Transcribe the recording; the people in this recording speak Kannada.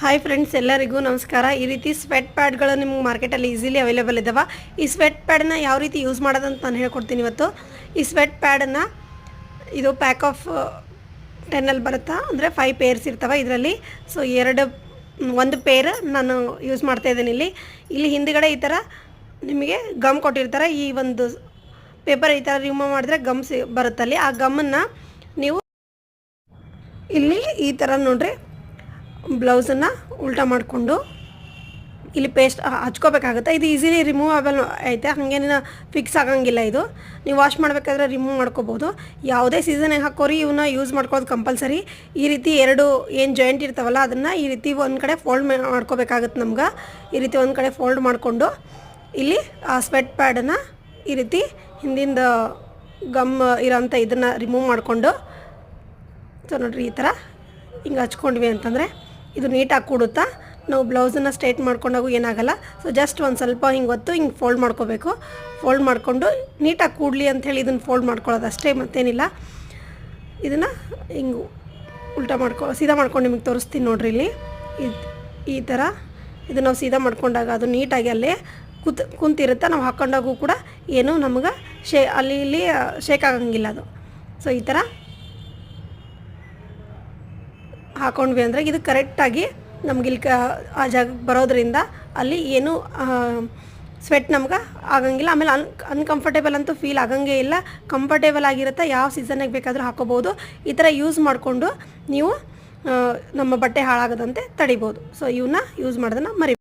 ಹಾಯ್ ಫ್ರೆಂಡ್ಸ್, ಎಲ್ಲರಿಗೂ ನಮಸ್ಕಾರ. ಈ ರೀತಿ ಸ್ವೆಟ್ ಪ್ಯಾಡ್ಗಳು ನಿಮ್ಗೆ ಮಾರ್ಕೆಟಲ್ಲಿ ಈಸಿಲಿ ಅವೈಲೇಬಲ್ ಇದ್ದಾವೆ. ಈ ಸ್ವೆಟ್ ಪ್ಯಾಡನ್ನ ಯಾವ ರೀತಿ ಯೂಸ್ ಮಾಡೋದಂತ ನಾನು ಹೇಳ್ಕೊಡ್ತೀನಿ ಇವತ್ತು. ಈ ಸ್ವೆಟ್ ಪ್ಯಾಡನ್ನು ಇದು ಪ್ಯಾಕ್ ಆಫ್ 10 ಬರುತ್ತಾ, ಅಂದರೆ 5 ಪೇರ್ಸ್ ಇರ್ತವೆ ಇದರಲ್ಲಿ. ಸೊ ಒಂದು ಪೇರ್ ನಾನು ಯೂಸ್ ಮಾಡ್ತಾಯಿದ್ದೀನಿ. ಇಲ್ಲಿ ಹಿಂದ್ಗಡೆ ಈ ಥರ ನಿಮಗೆ ಗಮ್ ಕೊಟ್ಟಿರ್ತಾರೆ. ಈ ಒಂದು ಪೇಪರ್ ಈ ಥರ ರಿಮೂವ್ ಮಾಡಿದ್ರೆ ಗಮ್ಸ್ ಬರುತ್ತಲ್ಲಿ. ಆ ಗಮ್ಮನ್ನು ನೀವು ಇಲ್ಲಿ ಈ ಥರ ನೋಡ್ರಿ, ಬ್ಲೌಸನ್ನು ಉಲ್ಟಾ ಮಾಡಿಕೊಂಡು ಇಲ್ಲಿ ಪೇಸ್ಟ್ ಹಚ್ಕೋಬೇಕಾಗುತ್ತೆ. ಇದು ಈಸಿಲಿ ರಿಮೂವಬಲ್ ಐತೆ, ಹಾಗೇನ ಫಿಕ್ಸ್ ಆಗಂಗಿಲ್ಲ. ಇದು ನೀವು ವಾಶ್ ಮಾಡಬೇಕಾದ್ರೆ ರಿಮೂವ್ ಮಾಡ್ಕೋಬೋದು. ಯಾವುದೇ ಸೀಸನಿಗೆ ಹಾಕೋರಿ ಇವನ್ನ ಯೂಸ್ ಮಾಡ್ಕೋದು ಕಂಪಲ್ಸರಿ. ಈ ರೀತಿ ಎರಡು ಏನು ಜಾಯಿಂಟ್ ಇರ್ತಾವಲ್ಲ ಅದನ್ನು ಈ ರೀತಿ ಒಂದು ಕಡೆ ಫೋಲ್ಡ್ ಮಾಡ್ಕೋಬೇಕಾಗುತ್ತೆ ನಮ್ಗೆ. ಈ ರೀತಿ ಒಂದು ಕಡೆ ಫೋಲ್ಡ್ ಮಾಡಿಕೊಂಡು ಇಲ್ಲಿ ಆ ಸ್ವೆಟ್ ಪ್ಯಾಡನ್ನು ಈ ರೀತಿ ಹಿಂದಿಂದ ಗಮ್ ಇರೋಂಥ ಇದನ್ನು ರಿಮೂವ್ ಮಾಡಿಕೊಂಡು, ಸೊ ನೋಡಿರಿ ಈ ಥರ ಹಿಂಗೆ ಹಚ್ಕೊಂಡ್ವಿ ಅಂತಂದರೆ ಇದು ನೀಟಾಗಿ ಕೂಡುತ್ತಾ. ನಾವು ಬ್ಲೌಸನ್ನು ಸ್ಟ್ರೈಟ್ ಮಾಡ್ಕೊಂಡಾಗೂ ಏನಾಗಲ್ಲ. ಸೊ ಜಸ್ಟ್ ಒಂದು ಸ್ವಲ್ಪ ಹಿಂಗೆ ಹೊತ್ತು ಹಿಂಗೆ ಫೋಲ್ಡ್ ಮಾಡ್ಕೋಬೇಕು. ಫೋಲ್ಡ್ ಮಾಡಿಕೊಂಡು ನೀಟಾಗಿ ಕೂಡಲಿ ಅಂಥೇಳಿ ಇದನ್ನು ಫೋಲ್ಡ್ ಮಾಡ್ಕೊಳ್ಳೋದು ಅಷ್ಟೇ, ಮತ್ತೇನಿಲ್ಲ. ಇದನ್ನು ಹಿಂಗೆ ಉಲ್ಟಾ ಸೀದಾ ಮಾಡ್ಕೊಂಡು ನಿಮಗೆ ತೋರಿಸ್ತೀನಿ ನೋಡ್ರಿ. ಇಲ್ಲಿ ಈ ಥರ ಇದು ನಾವು ಸೀದಾ ಮಾಡ್ಕೊಂಡಾಗ ಅದು ನೀಟಾಗಿ ಅಲ್ಲೇ ಕುಂತಿರುತ್ತೆ. ನಾವು ಹಾಕ್ಕೊಂಡಾಗೂ ಕೂಡ ಏನು ನಮಗೆ ಅಲ್ಲಿ ಇಲ್ಲಿ ಶೇಕ್ ಆಗಂಗಿಲ್ಲ ಅದು. ಸೊ ಈ ಥರ ಹಾಕೊಂಡ್ವಿ ಅಂದರೆ ಇದು ಕರೆಕ್ಟಾಗಿ ನಮ್ಗೆ ಇಲ್ಲಿ ಆ ಜಾಗಕ್ಕೆ ಬರೋದ್ರಿಂದ ಅಲ್ಲಿ ಏನು ಸ್ವೆಟ್ ನಮ್ಗೆ ಆಗಂಗಿಲ್ಲ. ಆಮೇಲೆ ಅನ್ಕಂಫರ್ಟೇಬಲ್ ಅಂತೂ ಫೀಲ್ ಆಗಂಗೇ ಇಲ್ಲ. ಕಂಫರ್ಟೇಬಲ್ ಆಗಿರುತ್ತೆ. ಯಾವ ಸೀಸನ್ಗೆ ಬೇಕಾದರೂ ಹಾಕೋಬೋದು. ಈ ಥರ ಯೂಸ್ ಮಾಡಿಕೊಂಡು ನೀವು ನಮ್ಮ ಬಟ್ಟೆ ಹಾಳಾಗದಂತೆ ತಡಿಬೋದು. ಸೊ ಇವನ್ನ ಯೂಸ್ ಮಾಡೋದನ್ನು ಮರಿ